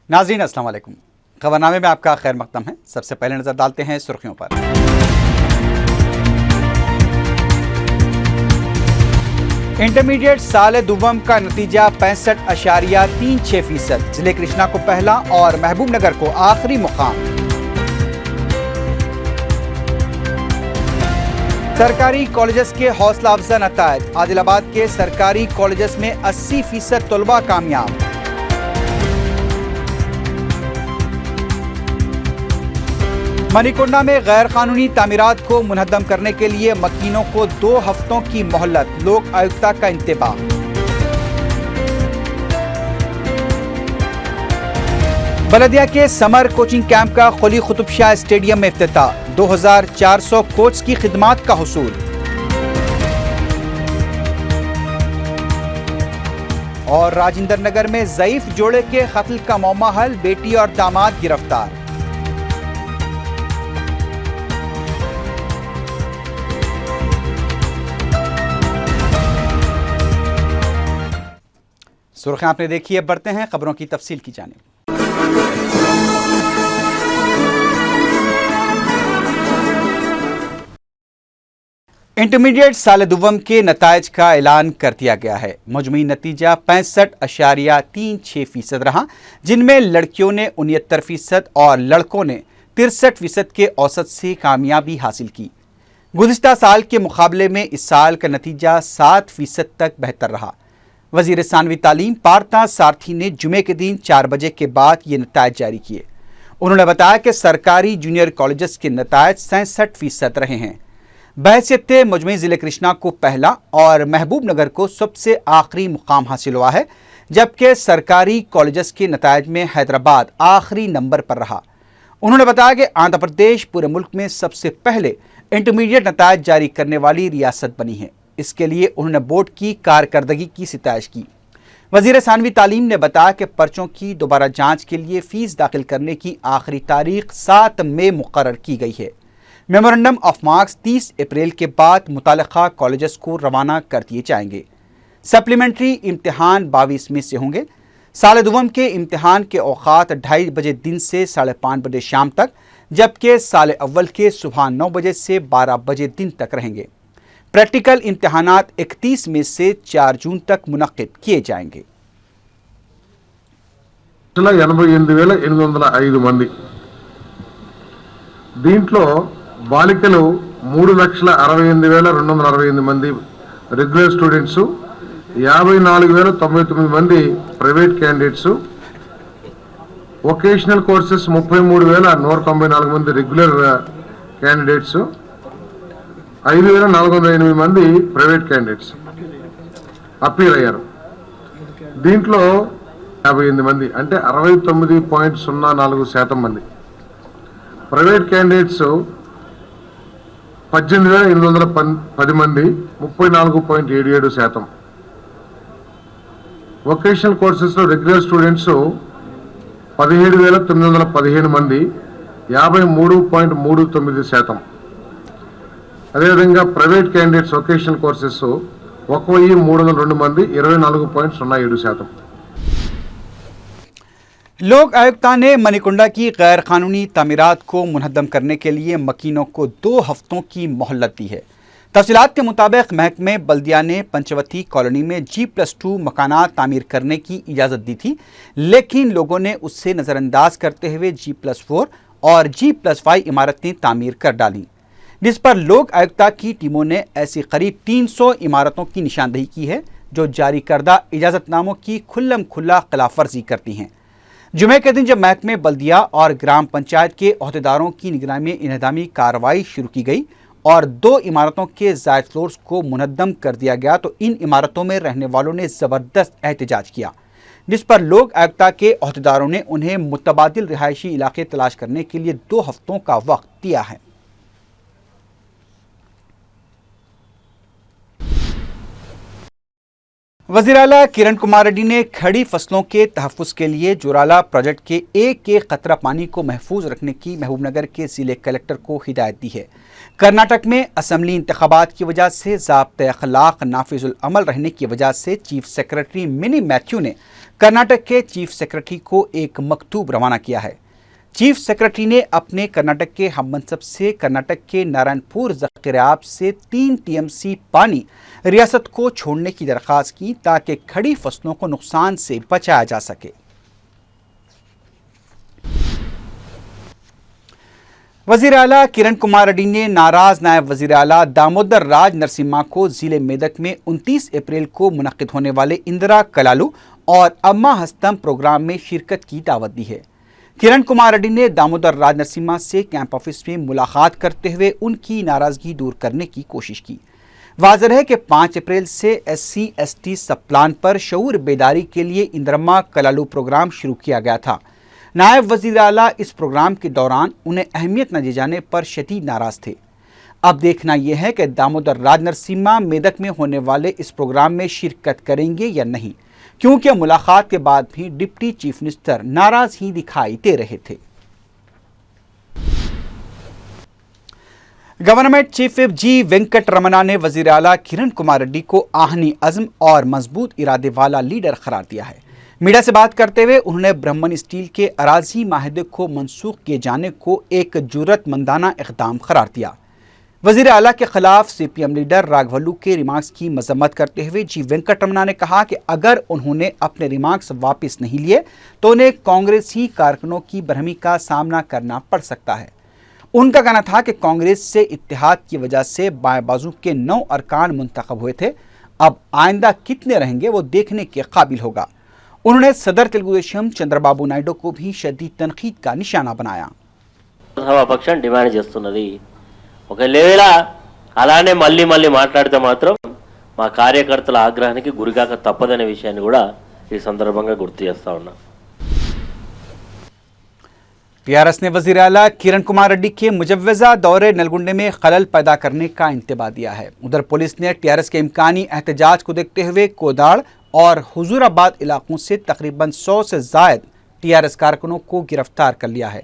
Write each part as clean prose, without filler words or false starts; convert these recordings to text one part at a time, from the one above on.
नाज़रीन अस्सलाम वालेकुम। खबरनामे में आपका खैर मकदम है। सबसे पहले नजर डालते हैं सुर्खियों पर। इंटरमीडिएट साल दुवम का नतीजा 65.36%। जिले कृष्णा को पहला और महबूब नगर को आखिरी मुकाम। सरकारी कॉलेजेस के हौसला अफजा नतायज। आदिलाबाद के सरकारी कॉलेजेस में 80% तलबा कामयाब। मणिकुंडा में गैर कानूनी तामीरात को मुनहदम करने के लिए मकीनों को 2 हफ्तों की मोहलत। लोक आयुक्ता का इंतबाह। बलदिया के समर कोचिंग कैंप का कुली कुतुब शाह स्टेडियम में इफ्तिताह। 2400 कोच की खिदमात का हुसूल। और राजेंद्र नगर में ज़ईफ जोड़े के कत्ल का मौमा हल। बेटी और दामाद गिरफ्तार। सुर्खियां आपने देखी, अब बढ़ते हैं खबरों की तफसील की जानिब। इंटरमीडिएट साल दुवम के नतायज का ऐलान कर दिया गया है। मजमूई नतीजा 65.36% रहा, जिनमें लड़कियों ने 69% और लड़कों ने 63% के औसत से कामयाबी हासिल की। गुज़िश्ता साल के मुकाबले में इस साल का नतीजा 7% तक बेहतर रहा। वज़ीर सानवी तालीम पार्था सारथी ने जुमे के दिन 4 बजे के बाद ये नतायज जारी किए। उन्होंने बताया कि सरकारी जूनियर कॉलेजेस के नतायज 67% रहे हैं। बहैसियत मजमूई ज़िले कृष्णा को पहला और महबूब नगर को सबसे आखिरी मुकाम हासिल हुआ है, जबकि सरकारी कॉलेजेस के नतायज में हैदराबाद आखिरी नंबर पर रहा। उन्होंने बताया कि आंध्र प्रदेश पूरे मुल्क में सबसे पहले इंटरमीडिएट नतायज जारी करने वाली रियासत बनी है। इसके लिए उन्होंने बोर्ड की कारकर्दगी की सिताइश की। वज़ीर सानवी तालीम ने बताया कि पर्चों की दोबारा जांच के लिए फ़ीस दाखिल करने की आखिरी तारीख 7 मई मुकर्रर की गई है। मेमोरेंडम ऑफ मार्क्स 30 अप्रैल के बाद मुतालिका कॉलेजेस को रवाना कर दिए जाएंगे। सप्लीमेंट्री इम्तिहान 22 मई से होंगे। साल दुवम के इम्तिहान के औकात 2:30 बजे दिन से 5:30 बजे शाम तक, जबकि साल अव्वल के सुबह 9 बजे से 12 बजे दिन तक रहेंगे। प्रैक्टिकल इम्तिहानात 31 मई से 4 जून तक मुनक्किद किए जाएंगे। 88,805 మంది దీంట్లో బాలికలు 3,68,268 మంది రెగ్యులర్ స్టూడెంట్స్, 54,099 మంది ప్రైవేట్ క్యాండిడేట్స్, వొకేషనల్ కోర్సెస్ 33,194 మంది రెగ్యులర్ క్యాండిడేట్స్, 5,408 మంది ప్రైవేట్ క్యాండిడేట్స్ అపీల్ అయ్యారు. దీంట్లో 58 మంది అంటే 69.04% మంది ప్రైవేట్ క్యాండిడేట్స్, 18,810 మంది 34.77%. వొకేషనల్ కోర్సెస్లో రెగ్యులర్ స్టూడెంట్స్ 17,915 మంది 53.39%. అదేవిధంగా ప్రైవేట్ క్యాండిడేట్స్ వొకేషనల్ కోర్సెస్ 1,302 మంది 24.07%. लोक आयुक्ता ने मणिकुंडा की गैर कानूनी तामीरात को मुनहदम करने के लिए मकीनों को 2 हफ्तों की मोहलत दी है। तफसीलात के मुताबिक महकमे बल्दिया ने पंचवती कॉलोनी में G+2 मकानात तामीर करने की इजाज़त दी थी, लेकिन लोगों ने उससे नज़रअंदाज करते हुए G+4 और G+5 इमारतें तामीर कर डालीं, जिस पर लोक आयुक्ता की टीमों ने ऐसी करीब 300 इमारतों की निशानदही की है जो जारी करदा इजाज़तनामों की खुल्लम खुल्ला खिलाफ वर्जी करती हैं। जुमे के दिन जब महकमे बल्दिया और ग्राम पंचायत के अहदेदारों की निगरानी में इन्हदामी कार्रवाई शुरू की गई और 2 इमारतों के ज़ायद फ्लोर्स को मुनहदम कर दिया गया, तो इन इमारतों में रहने वालों ने ज़बरदस्त एहतजाज किया, जिस पर लोक आयुक्ता के अहदेदारों ने उन्हें मुतबादिल रिहायशी इलाके तलाश करने के लिए 2 हफ्तों का वक्त दिया है। वज़ीर आला किरण कुमार रेड्डी ने खड़ी फसलों के तहफ़्फ़ुज़ के लिए जोराला प्रोजेक्ट के एक कतरा पानी को महफूज रखने की महबूब नगर के ज़िले कलेक्टर को हिदायत दी है। कर्नाटक में असम्बली इंतखाबात की वजह से ज़ाब्ते अखलाक नाफिजुल अमल रहने की वजह से चीफ सेक्रेटरी मिनी मैथ्यू ने कर्नाटक के चीफ सेक्रेटरी को एक मकतूब रवाना किया है। चीफ सेक्रेटरी ने अपने कर्नाटक के हममनसब से कर्नाटक के नारायणपुर ज़ख़ीराब से 3 टीएमसी पानी रियासत को छोड़ने की दरख्वास्त की ताकि खड़ी फसलों को नुकसान से बचाया जा सके। वज़ीर आला किरण कुमार रेड्डी ने नाराज नायब वज़ीर आला दामोदर राज नरसिम्हा को ज़िले मेदक में 29 अप्रैल को मुनक़िद होने वाले इंदिरा कलालू और अम्मा हस्तम प्रोग्राम में शिरकत की दावत दी है। किरण कुमार रेड्डी ने दामोदर राज नरसिम्हा से कैंप ऑफिस में मुलाकात करते हुए उनकी नाराजगी दूर करने की कोशिश की। वाज़ेह है कि 5 अप्रैल से SC/ST सब प्लान पर शऊर बेदारी के लिए इंदिरम्मा कलालू प्रोग्राम शुरू किया गया था। नायब वज़ीर आला इस प्रोग्राम के दौरान उन्हें अहमियत न दी जाने पर शदीद नाराज थे। अब देखना यह है कि दामोदर राज नरसिम्हा मेदक में होने वाले इस प्रोग्राम में शिरकत करेंगे या नहीं, क्योंकि मुलाकात के बाद भी डिप्टी चीफ मिनिस्टर नाराज ही दिखाई दे रहे थे। गवर्नमेंट चीफ विप जी वेंकट रमना ने वज़ीर आला किरण कुमार रेड्डी को आहनी अज़्म और मजबूत इरादे वाला लीडर करार दिया है। मीडिया से बात करते हुए उन्होंने ब्रह्मन स्टील के अराजी माहिदे को मनसूख किए जाने को एक जुर्रतमंदाना इक़दाम करार दिया। वज़ीर आला के खिलाफ CPM लीडर राघवलू के रिमार्क्स की मजम्मत करते हुए जी वेंकट रमना ने कहा कि अगर उन्होंने अपने रिमार्क्स वापस नहीं लिए तो उन्हें कांग्रेसी कारकुनों की बरहमी का सामना करना पड़ सकता है। उनका कहना था कि कांग्रेस से इत्तेहाद की वजह से बाएं बाजू के 9 अरकान मुंतखब हुए थे, अब आइंदा कितने रहेंगे वो देखने के काबिल होगा। उन्होंने सदर तेलुगु देशम चंद्रबाबु नायडू को भी शदीद तनकीद का निशाना बनाया। సభాపక్షం డిమాండ్ చేస్తున్నది ఒకవేళ అలానే మళ్ళీ మళ్ళీ మాట్లాడితే మాత్రం మా కార్యకర్తల ఆగ్రహానికి గురికాక తప్పదనే విషయాన్ని కూడా ఈ సందర్భంగా గుర్తు చేస్తా ఉన్నా। टीआरएस ने वज़ीर आला किरण कुमार रेड्डी के मुजव्वज़ा दौरे नलगुंडे में खलल पैदा करने का इंतबाह दिया है। उधर पुलिस ने टीआरएस के इम्कानी एहतजाज को देखते हुए कोदाड़ और हुजूराबाद इलाकों से तकरीबन 100 से ज़ायद टीआरएस कारकुनों को गिरफ्तार कर लिया है।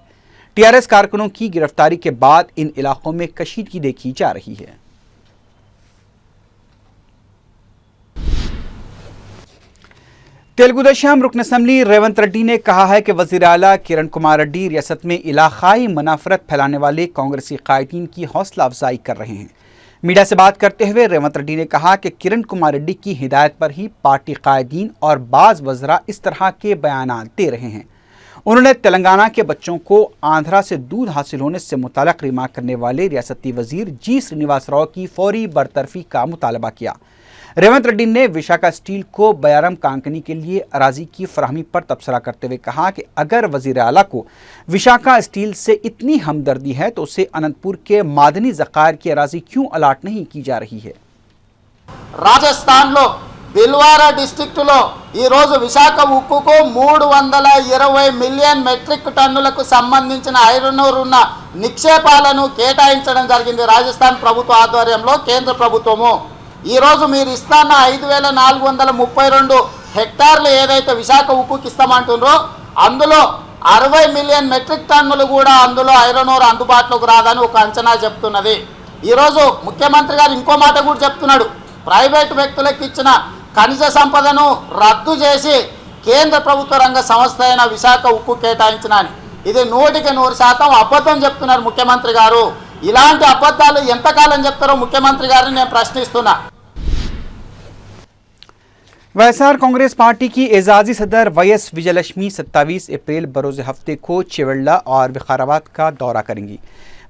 टीआरएस कारकुनों की गिरफ्तारी के बाद इन इलाकों में कशीदगी देखी जा रही है। तेलुगु देशम रुकन असम्बली रेवंत रेड्डी ने कहा है कि वज़ीर आला किरण कुमार रेड्डी रियासत में इलाकाई मनाफरत फैलाने वाले कांग्रेसी कायदीन की हौसला अफजाई कर रहे हैं। मीडिया से बात करते हुए रेवंत रेड्डी ने कहा कि किरण कुमार रेड्डी की हिदायत पर ही पार्टी कायदीन और बाज़ वज़रा इस तरह के बयानात दे रहे हैं। उन्होंने तेलंगाना के बच्चों को आंध्रा से दूध हासिल होने से मुताल्लिक़ रिमार्क करने वाले रियासती वज़ीर जी श्रीनिवास राव की फौरी बरतरफी का मुतालबा किया। रेवंत रेड्डी ने विशाखा स्टील को बयारम कांकनी के लिए अराजी की फराहमी पर तबसरा करते हुए कहा कि अगर वज़ीर आला को विशाखा स्टील से इतनी हमदर्दी है तो उसे अनंतपुर के मादनी ज़खायर की अराजी क्यों अलाट नहीं की जा रही है। राजस्थान लो भिलवारा डिस्ट्रिक्ट लो ఈ రోజు విశాఖ ఉక్కుకు 320 మిలియన్ మెట్రిక్ టన్నులకు సంబంధించిన ఐరన్ ఓర్ ఉన్న నిక్షేపాలను కేటాయించడం జరిగింది రాజస్థాన్ ప్రభుత్వ ఆధ్వర్యంలో కేంద్ర ప్రభుత్వము। ఈ రోజు మీరు ఇస్తాన్న 5432 హెక్టార్లు ఏదైతే విశాఖ ఉక్కుకి ఇస్తామంటున్నారో అందులో 60 మిలియన్ మెట్రిక్ టన్నులు కూడా అందులో ఐరన్ ఓర్ అందుబాటులోకి రాదని ఒక అంచనా చెప్తున్నది। ఈ రోజు ముఖ్యమంత్రి గారు ఇంకో మాట కూడా చెప్తున్నాడు, ప్రైవేట్ వ్యక్తులకు ఇచ్చిన ఖనిజ సంపదను రద్దు చేసి కేంద్ర ప్రభుత్వ రంగ సంస్థ అయిన విశాఖ ఉక్కు కేటాయించినని। ఇది 100% అబద్ధం చెప్తున్నారు ముఖ్యమంత్రి గారు। ఇలాంటి అబద్ధాలు ఎంతకాలం చెప్తారో ముఖ్యమంత్రి గారిని నేను ప్రశ్నిస్తున్నా। वैएसआर कांग्रेस पार्टी की एजाजी सदर YS विजयलक्ष्मी 27 अप्रैल बरोज़ हफ्ते को चिवड़ला और विकाराबाद का दौरा करेंगी।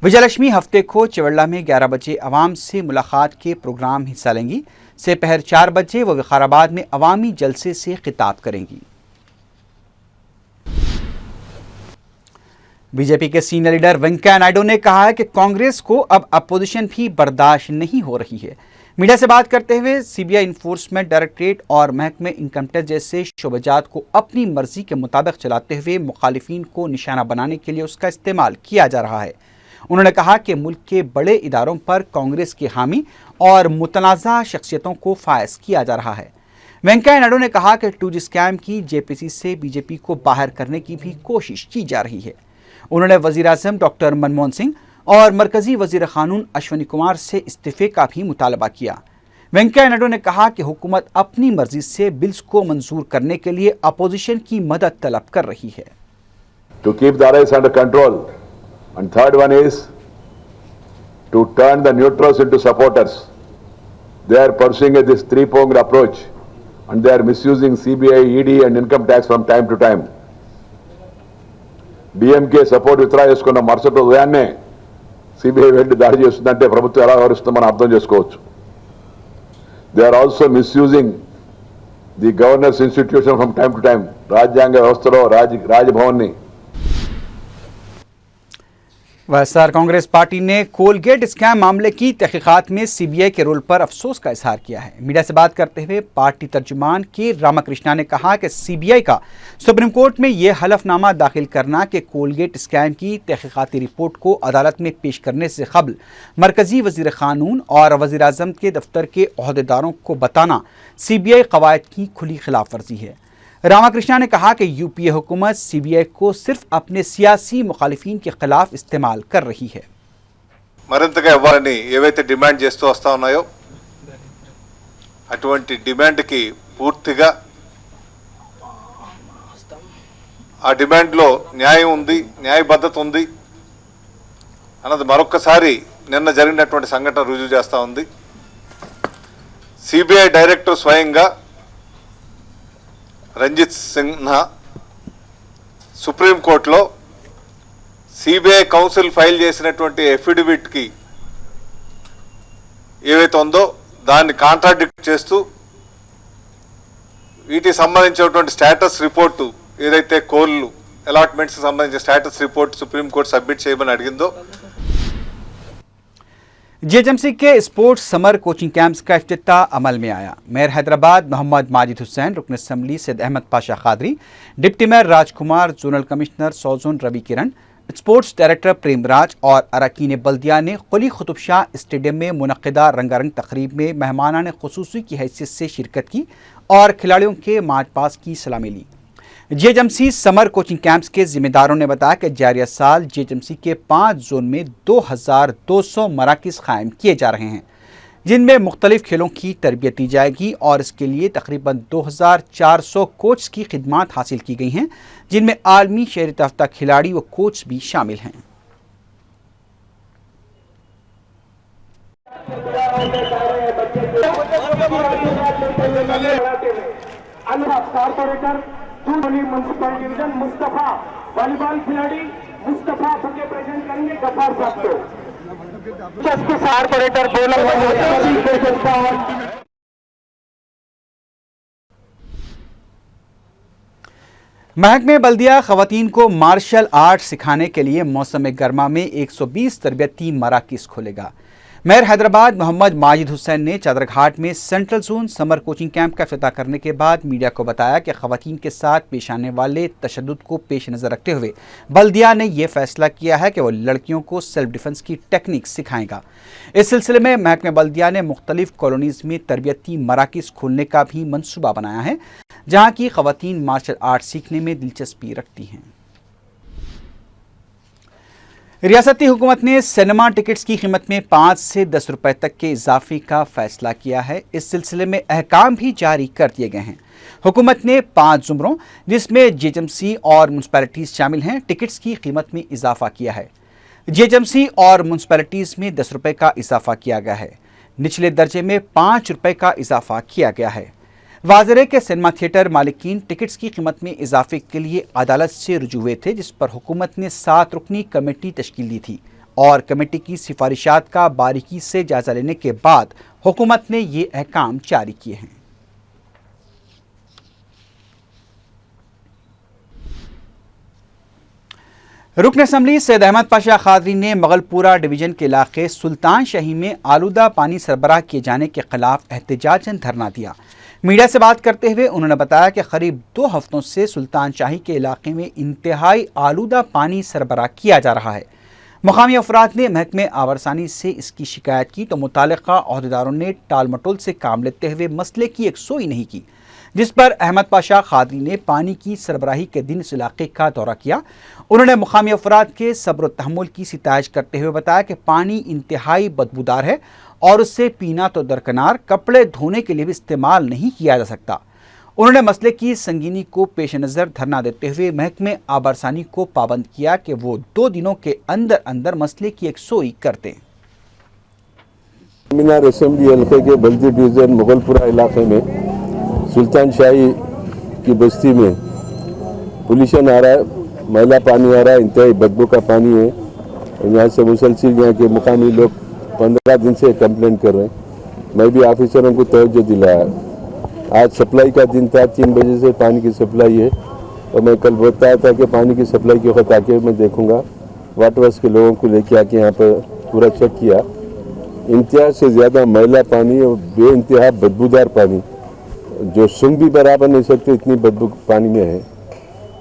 विजयलक्ष्मी हफ्ते को चिवड़ला में 11 बजे अवाम से मुलाकात के प्रोग्राम में हिस्सा लेंगी। दोपहर 4 बजे वो विकाराबाद में अवामी जलसे से खिताब करेंगी। बीजेपी के सीनियर लीडर वेंकैया नायडू ने कहा है कि कांग्रेस को अब अपोजिशन भी बर्दाश्त नहीं हो रही है। मीडिया से बात करते हुए CBI इन्फोर्समेंट डायरेक्टरेट और महकमे इनकम टैक्स जैसे शोबजात को अपनी मर्जी के मुताबिक चलाते हुए मुखालिफिन को निशाना बनाने के लिए उसका इस्तेमाल किया जा रहा है। उन्होंने कहा कि मुल्क के बड़े इदारों पर कांग्रेस के हामी और मुतनाज़ा शख्सियतों को फायज किया जा रहा है। वेंकैया नायडू ने कहा कि 2G स्कैम की JPC से बीजेपी को बाहर करने की भी कोशिश की जा रही है। उन्होंने वज़ीर आज़म डॉक्टर मनमोहन सिंह और मरकज़ी वज़ीर क़ानून अश्वनी कुमार से इस्तीफ़े का भी मुतालबा किया। वेंकैया नायडू ने कहा कि हुकूमत अपनी मर्जी से बिल्स को मंजूर करने के लिए अपोजिशन की मदद तलब कर रही है। To keep the riots under control, and third one is to turn the neutrals into supporters. They are pursuing this three-pronged approach, and they are misusing CBI, ED, and income tax from time to time. DMK support withdraw చేసుకున్న మరుసటి ఉదయాన్నే CBI వెళ్ళి దాడి చేస్తుందంటే ప్రభుత్వం ఎలా వ్యవహరిస్తుందో మనం అర్థం చేసుకోవచ్చు. They are also misusing the governor's institution from time to time. రాజ్యాంగ వ్యవస్థలో రాజ్భవన్ని वैएसआर कांग्रेस पार्टी ने कोलगेट स्कैम मामले की तहकीकात में सीबीआई के रोल पर अफसोस का इजहार किया है। मीडिया से बात करते हुए पार्टी तर्जुमान के रामाकृष्णा ने कहा कि सीबीआई का सुप्रीम कोर्ट में यह हलफनामा दाखिल करना कि कोलगेट स्कैम की तहकीकाती रिपोर्ट को अदालत में पेश करने से कबल मरकजी वजीर कानून और वजीर आजम के दफ्तर के अहदेदारों को बताना सीबीआई कवायद की खुली खिलाफ वर्जी है। रामाकृष्णा ने कहा कि यूपीए हुकूमत सीबीआई को सिर्फ अपने सियासी मुखालिफिन के खिलाफ इस्तेमाल कर रही है। మరింతగా ఇవ్వాలని ఏవైతే డిమాండ్ చేస్తూ వస్తా ఉన్నాయో అటువంటి డిమాండ్కి పూర్తిగా ఆ డిమాండ్లో న్యాయం ఉంది, న్యాయబద్ధత ఉంది అన్నది మరొకసారి నిన్న జరిగినటువంటి సంఘటన రుజువు చేస్తూ ఉంది. సిబిఐ డైరెక్టర్ స్వయంగా రంజిత్ సిన్హా సుప్రీంకోర్టులో సిబిఐ కౌన్సిల్ ఫైల్ చేసినటువంటి ఎఫిడవిట్కి ఏవైతే ఉందో దాన్ని కాంట్రాడిక్ట్ చేస్తూ వీటికి సంబంధించినటువంటి స్టేటస్ రిపోర్టు ఏదైతే కోళ్ళు అలాట్మెంట్స్కి సంబంధించిన స్టేటస్ రిపోర్ట్ సుప్రీంకోర్టు సబ్మిట్ చేయమని అడిగిందో जेएचएमसी के स्पोर्ट्स समर कोचिंग कैंप्स का इफ्तिताह अमल में आया। मेयर हैदराबाद मोहम्मद माजिद हुसैन, रुकन assembly Syed Ahmed Pasha Quadri, deputy mayor Rajkumar, zonal commissioner south zone Ravi Kiran, sports director Premraj और अरकान बल्दिया ने कुली कुतुब शाह स्टेडियम में मुनक्किदा रंगारंग तकरीब में मेहमानान खुसूसी की हैसियत से शिरकत की और खिलाड़ियों के मार्च पास की सलामी ली। जेएचएमसी समर कोचिंग कैंप्स के जिम्मेदारों ने बताया कि जारिया साल जेएचएमसी के 5 जोन में 2200 मराकिज़ कायम किए जा रहे हैं, जिनमें मुख्तलिफ खेलों की तरबियत दी जाएगी और इसके लिए तकरीबन 2400 कोच की खिदमात हासिल की गई हैं, जिनमें आलमी शहरत याफ्ता खिलाड़ी व कोच भी शामिल हैं। म्युनिसिपल डिवीजन मुस्तफा वॉलीबॉल खिलाड़ी मुस्तफा फके प्रेजेंट करेंगे गफार साहब को कॉर्पोरेटर महकमे बल्दिया खवातीन को मार्शल आर्ट सिखाने के लिए मौसम गर्मा में 120 तरबियती मराकिज़ खोलेगा। मेयर हैदराबाद मोहम्मद माजिद हुसैन ने चादरघाट में central zone summer coaching camp का इफ्तिताह करने के बाद मीडिया को बताया कि खवातीन के साथ पेश आने वाले तशद्दुद को पेश नज़र रखते हुए बल्दिया ने यह फैसला किया है कि वो लड़कियों को सेल्फ डिफेंस की टेक्निक सिखाएगा। इस सिलसिले में महकमे बल्दिया ने मुख्तलिफ कॉलोनीज़ में तरबियती मराकिज़ खोलने का भी मनसूबा बनाया है, जहाँ की खवातीन मार्शल आर्ट सीखने में दिलचस्पी रखती हैं। रियासती हुकूमत ने सिनेमा टिकट्स की कीमत में 5 से 10 रुपए तक के इजाफे का फैसला किया है। इस सिलसिले में अहकाम भी जारी कर दिए गए हैं। हुकूमत ने 5 जुमरों, जिसमें जेएचएमसी और म्यूनसिपैलिटीज़ शामिल हैं, टिकट्स की कीमत में इजाफा किया है। जेएचएमसी और म्यूनसिपैलिटीज़ में 10 रुपए का इजाफा किया गया है। निचले दर्जे में 5 रुपए का इजाफा किया गया है। वाज़ेह के सिनेमा थिएटर मालिकीन टिकट्स की कीमत में इजाफे के लिए अदालत से रुजू हुए थे, जिस पर हुकूमत ने 7 रुकनी कमेटी तश्कील दी थी और कमेटी की सिफारिशात का बारीकी से जायजा लेने के बाद हुकूमत ने ये अहकाम जारी किए हैं। रुकन असम्बली सैयद अहमद पाशा खादरी ने मगलपुरा डिवीजन के इलाके सुल्तान शाही में आलूदा पानी सरबराह किए जाने के खिलाफ एहतजाजन धरना दिया। मीडिया से बात करते हुए उन्होंने बताया कि करीब 2 हफ्तों से सुल्तान शाही के इलाके में इंतहाई आलूदा पानी सरबराह किया जा रहा है। मुकामी अफराद ने महकमे आवारसानी से इसकी शिकायत की तो मुतालिका अहदेदारों ने टाल मटोल से काम लेते हुए मसले की यकसुई नहीं की, जिस पर अहमद पाशा खादरी ने पानी की सरबराही के दिन इस इलाके का दौरा किया। उन्होंने मुकामी अफराद के सब्र तहम्मुल की सितायश करते हुए बताया कि पानी इंतहाई बदबूदार है और उससे पीना तो दरकिनार कपड़े धोने के लिए भी इस्तेमाल नहीं किया जा सकता। उन्होंने मसले की संगीनी को पेश नज़र धरना देते हुए महकमे आबरसानी को पाबंद किया कि वो 2 दिनों के अंदर अंदर मसले की यकसोई कर दें। मीनार असेंबली हल्के के बल्दी डिवीज़न मुगलपुरा इलाके में सुल्तान शाही की बस्ती में पोल्यूशन आ रहा है, मैला पानी आ रहा है, इंतहाई बदबू का पानी है। यहाँ से मुसलसिल यहाँ के मुकामी लोग 15 दिन से कंप्लेंट कर रहे हैं। मैं भी ऑफिसरों को तवज्जो दिलाया। आज सप्लाई का दिन था, 3 बजे से पानी की सप्लाई है और मैं कल बताया था कि पानी की सप्लाई के वक्त आके मैं देखूंगा। वाटर वर्क्स के लोगों को लेके आके यहाँ पर पूरा चेक किया। इंतहा से ज़्यादा मैला पानी और बेइंतहा बदबूदार पानी, जो सूंघ भी बराबर नहीं सकते इतनी बदबू पानी में है।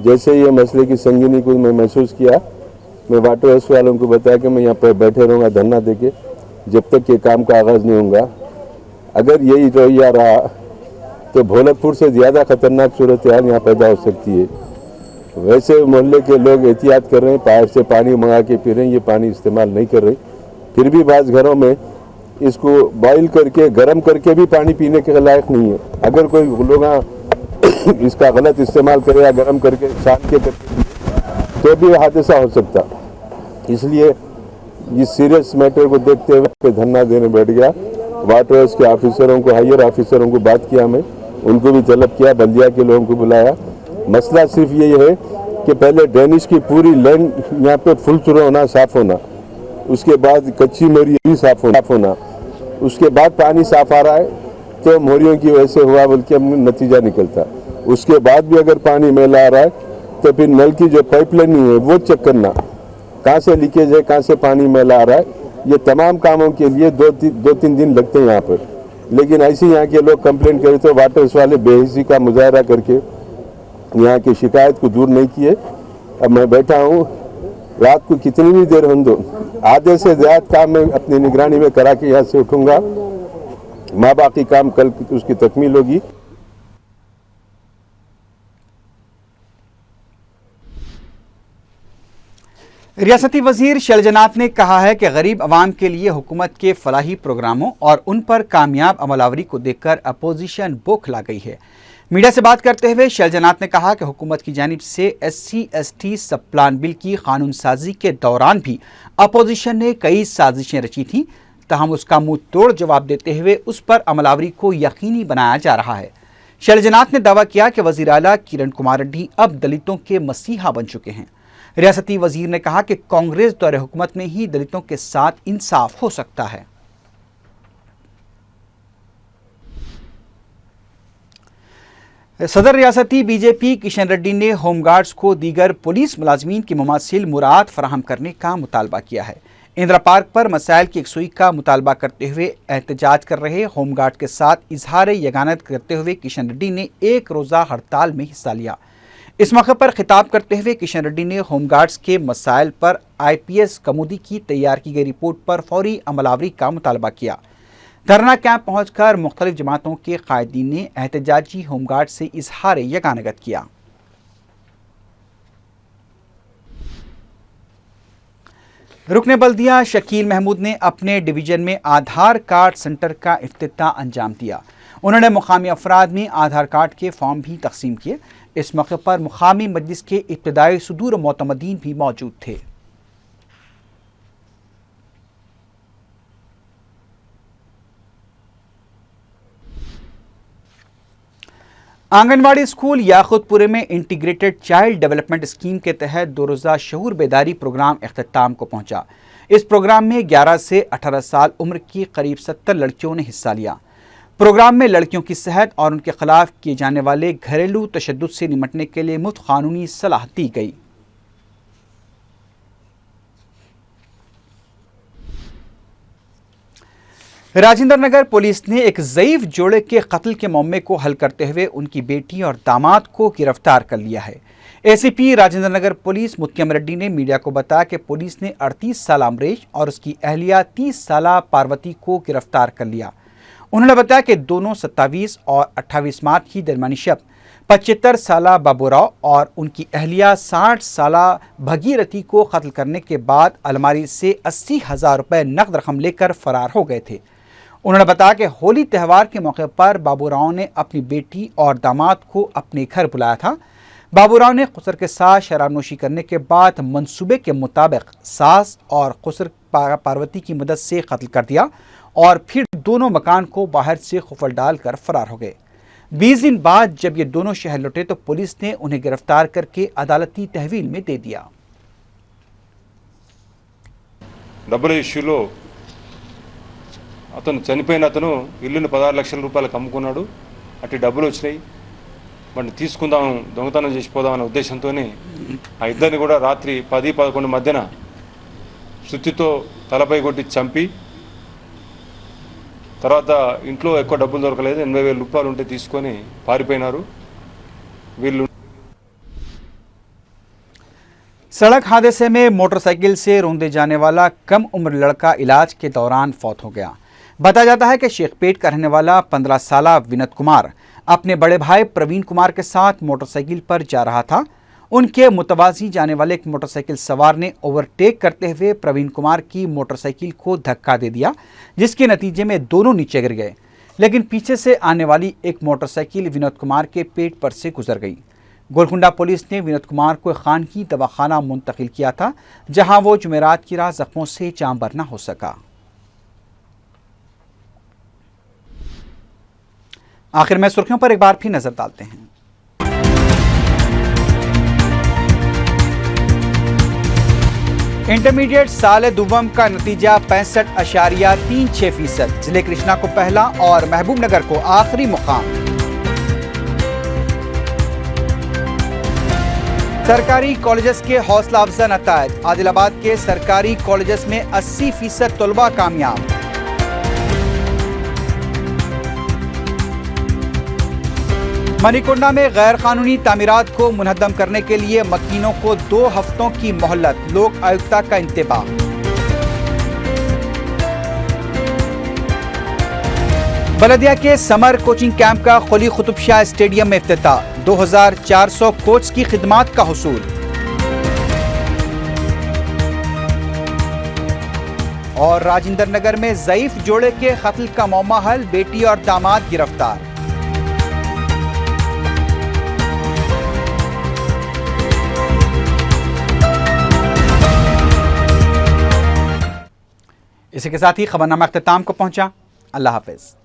जैसे ये मसले की संगीनी को मैं महसूस किया, मैं वाटर वर्क्स वालों को बताया कि मैं यहाँ पर बैठे रहूँगा धरना देके जब तक ये काम का आगाज़ नहीं होगा। अगर यही रवैया रहा तो भोलकपुर से ज़्यादा खतरनाक सूरत हाल यहाँ पैदा हो सकती है। वैसे मोहल्ले के लोग एहतियात कर रहे हैं, पाइप से पानी मंगा के पी रहे हैं, ये पानी इस्तेमाल नहीं कर रहे। फिर भी बाज़ घरों में इसको बॉईल करके गर्म करके भी पानी पीने के लायक नहीं है। अगर कोई लोग इसका गलत इस्तेमाल करे या गर्म करके छान के करके तो भी हादसा हो सकता। इसलिए इस सीरियस मैटर को देखते हुए धरना देने बैठ गया। वाटर वर्क्स के ऑफिसरों को, हायर ऑफिसरों को बात किया, मैं उनको भी तलब किया, बल्दिया के लोगों को बुलाया। मसला सिर्फ यही है कि पहले ड्रेनेज की पूरी लैंड यहाँ पे फुल थ्रो होना, साफ होना, उसके बाद कच्ची मोरी भी साफ होना, उसके बाद पानी साफ आ रहा है तो मोरियों की वजह से हुआ बल्कि हमने नतीजा निकलता। उसके बाद भी अगर पानी मैला आ रहा है तो फिर नल की जो पाइपलाइन है वो चेक करना, कहाँ से लीकेज है, कहाँ से पानी मैला आ रहा है। ये तमाम कामों के लिए 2-3 दिन लगते हैं यहाँ पर। लेकिन ऐसे यहाँ के लोग कंप्लेंट करे तो वाटर्स वाले बेहिसी का मुजाहरा करके यहाँ की शिकायत को दूर नहीं किए। अब मैं बैठा हूँ, रात को कितनी भी देर हो दो, आधे से ज़्यादा काम मैं अपनी निगरानी में करा के यहाँ से उठूँगा। माँ बाकी काम कल उसकी तकमील होगी। रियासती वजीर शैलजनात ने कहा है कि गरीब अवाम के लिए हुकूमत के फलाही प्रोग्रामों और उन पर कामयाब अमलावरी को देखकर अपोजिशन बौखला गई है। मीडिया से बात करते हुए शैलजनात ने कहा कि हुकूमत की जानिब से SC/ST सब प्लान बिल की कानून साजी के दौरान भी अपोजिशन ने कई साजिशें रची थीं, तहम उसका मुंह तोड़ जवाब देते हुए उस पर अमलावरी को यकीनी बनाया जा रहा है। शैलजनात ने दावा किया कि वज़ीर आला किरण कुमार रेड्डी अब दलितों के मसीहा बन चुके हैं। रियासती वजीर ने कहा कि कांग्रेस दौरे हुकूमत में ही दलितों के साथ इंसाफ हो सकता है। सदर रियासती बीजेपी किशन रेड्डी ने होमगार्ड्स को दीगर पुलिस मुलाजमीन की मुमासिल मुराद फराहम करने का मुतालबा किया है। इंदिरा पार्क पर मसाइल की यकसुई का मुतालबा करते हुए एहतजाज कर रहे होमगार्ड के साथ इजहार यगानत करते हुए किशन रेड्डी ने 1 रोज़ा हड़ताल में हिस्सा लिया। इस मौके पर खिताब करते हुए किशन रेड्डी ने होमगार्ड्स के मसाइल पर IPS कमोदी की तैयार की गई रिपोर्ट पर फौरी अमलावरी का मुतालबा किया। धरना कैंप पहुंचकर मुख्तलिफ जमातों के कायदीन ने एहतजाजी होमगार्ड से इजहार यगानत किया। रुकने बल्दिया शकील महमूद ने अपने डिवीजन में आधार कार्ड सेंटर का इफ्तिताह अंजाम दिया। उन्होंने मुकामी अफराद में आधार कार्ड के फॉर्म भी तकसीम किए। इस मौके पर मुकामी मजलिस के इब्तदाई सुदूर मोतमदीन भी मौजूद थे। आंगनवाड़ी स्कूल याकुतपुरे में इंटीग्रेटेड चाइल्ड डेवलपमेंट स्कीम के तहत 2 रोज़ा शऊर बेदारी प्रोग्राम इख्तिताम को पहुंचा। इस प्रोग्राम में 11 से 18 साल उम्र की करीब 70 लड़कियों ने हिस्सा लिया। प्रोग्राम में लड़कियों की सेहत और उनके खिलाफ किए जाने वाले घरेलू तशद्दुद से निपटने के लिए मुफ्त कानूनी सलाह दी गई। राजेंद्र नगर पुलिस ने एक ज़ईफ जोड़े के कत्ल के मामले को हल करते हुए उनकी बेटी और दामाद को गिरफ्तार कर लिया है। ACP राजेंद्र नगर पुलिस मुत्तयम रेड्डी ने मीडिया को बताया कि पुलिस ने 38 साल अमरीश और उसकी अहलिया 30 साल पार्वती को गिरफ्तार कर लिया। उन्होंने बताया कि दोनों 27 और 28 मार्च की दरमियानी शब 75 साल बाबूराव और उनकी अहलिया 60 साल भगीरथी को कत्ल करने के बाद अलमारी से 80,000 रुपये नकद रकम लेकर फरार हो गए थे। उन्होंने बताया कि होली त्यौहार के मौके पर बाबू राव ने अपनी बेटी और दामाद को अपने घर बुलाया था। बाबू राव ने खुसर के साथ शराब नोशी करने के बाद मंसूबे के मुताबिक सास और खुसर पार्वती की मदद से कत्ल कर दिया और फिर दोनों मकान को बाहर से खुफल डालकर फरार हो गए। 20 दिन बाद जब ये दोनों शहर लौटे तो पुलिस ने उन्हें गिरफ्तार करके अदालती तहवील में दे दिया। డబ్బుల ఇష్యూలో అతను చనిపోయిన అతను ఇల్లుని 16 లక్షల రూపాయలకు అమ్ముకున్నాడు. అట్టి డబ్బులు వచ్చినాయి. వాడిని తీసుకుందాం, దొంగతనం చేసిపోదాం అనే ఉద్దేశంతోనే ఆ ఇద్దరిని కూడా రాత్రి 10-11 మధ్యన సుత్తితో తలపై కొట్టి చంపి తర్వాత ఇంట్లో ఎక్కువ డబ్బులు దొరకలేదు, 80,000 రూపాయలు ఉంటే తీసుకొని పారిపోయినారు. వీళ్ళు सड़क हादसे में मोटरसाइकिल से रौंदे जाने वाला कम उम्र लड़का इलाज के दौरान फौत हो गया। बताया जाता है कि शेखपेट का रहने वाला 15 साल विनोद कुमार अपने बड़े भाई प्रवीण कुमार के साथ मोटरसाइकिल पर जा रहा था। उनके मुतवाजी जाने वाले एक मोटरसाइकिल सवार ने ओवरटेक करते हुए प्रवीण कुमार की मोटरसाइकिल को धक्का दे दिया, जिसके नतीजे में दोनों नीचे गिर गए। लेकिन पीछे से आने वाली एक मोटरसाइकिल विनोद कुमार के पेट पर से गुजर गई। गोलकुंडा पुलिस ने विनोद कुमार को खानगी दवाखाना मुंतकिल किया था, जहां वो जुमेरात की रात जख्मों से चांबर न हो सका। आखिर में सुर्खियों पर एक बार फिर नजर डालते हैं। इंटरमीडिएट साल दुवम का नतीजा 65.36%। जिले कृष्णा को पहला और महबूबनगर को आखिरी मुकाम। सरकारी कॉलेजेस के हौसला अफजा नतायज। आदिलाबाद के सरकारी कॉलेजेस में 80% तलबा कामयाब। मणिकुंडा में गैर कानूनी तामीरात को मुनहदम करने के लिए मकीनों को 2 हफ्तों की मोहलत। लोक आयुक्ता का इंतबाह। बलदिया के समर कोचिंग कैंप का कुली कुतुब शाह स्टेडियम में इफ्तिताह। 2400 कोच की खिदमात का हुसूल। और राजेंद्र नगर में ज़ईफ जोड़े के कत्ल का मौमा हल। बेटी और दामाद गिरफ्तार। इसी के साथ ही खबरनामा अख्तिताम को पहुंचा। अल्लाह हाफिज।